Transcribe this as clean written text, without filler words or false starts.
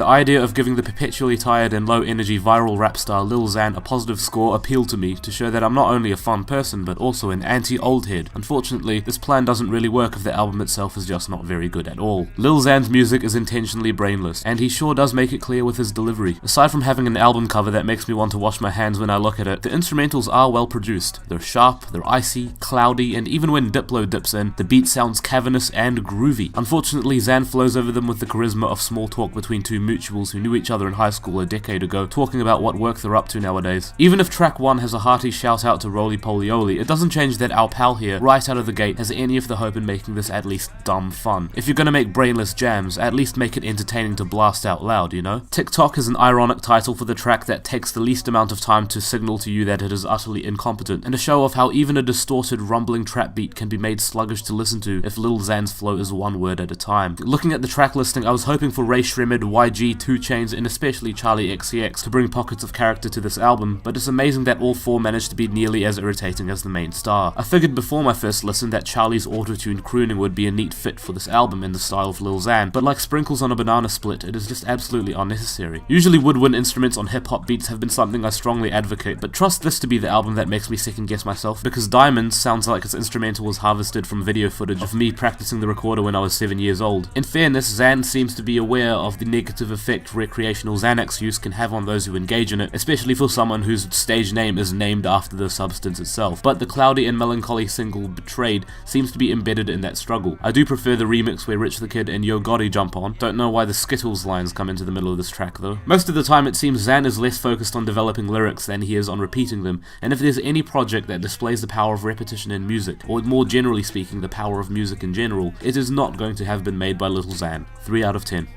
The idea of giving the perpetually tired and low energy viral rap star Lil Xan a positive score appealed to me to show that I'm not only a fun person but also an anti-old head. Unfortunately, this plan doesn't really work if the album itself is just not very good at all. Lil Xan's music is intentionally brainless, and he sure does make it clear with his delivery. Aside from having an album cover that makes me want to wash my hands when I look at it, the instrumentals are well produced. They're sharp, they're icy, cloudy, and even when Diplo dips in, the beat sounds cavernous and groovy. Unfortunately, Xan flows over them with the charisma of small talk between two mutuals who knew each other in high school a decade ago, talking about what work they're up to nowadays. Even if track 1 has a hearty shout out to Roly Poly Oly, it doesn't change that our pal here, right out of the gate, has any of the hope in making this at least dumb fun. If you're gonna make brainless jams, at least make it entertaining to blast out loud, you know? TikTok is an ironic title for the track that takes the least amount of time to signal to you that it is utterly incompetent, and a show of how even a distorted, rumbling trap beat can be made sluggish to listen to if Lil Xan's flow is one word at a time. Looking at the track listing, I was hoping for Ray Shremmerd, YG, 2 Chainz, and especially Charlie XCX to bring pockets of character to this album, but it's amazing that all 4 managed to be nearly as irritating as the main star. I figured before my first listen that Charlie's auto-tuned crooning would be a neat fit for this album in the style of Lil Xan, but like sprinkles on a banana split, it is just absolutely unnecessary. Usually woodwind instruments on hip-hop beats have been something I strongly advocate, but trust this to be the album that makes me second guess myself, because Diamonds sounds like its instrumental was harvested from video footage of me practicing the recorder when I was 7 years old. In fairness, Xan seems to be aware of the negative effect recreational Xanax use can have on those who engage in it, especially for someone whose stage name is named after the substance itself, but the cloudy and melancholy single Betrayed seems to be embedded in that struggle. I do prefer the remix where Rich the Kid and Yo Gotti jump on. Don't know why the Skittles lines come into the middle of this track though. Most of the time it seems Xan is less focused on developing lyrics than he is on repeating them, and if there's any project that displays the power of repetition in music, or more generally speaking the power of music in general, it is not going to have been made by Lil Xan. 3 out of 10.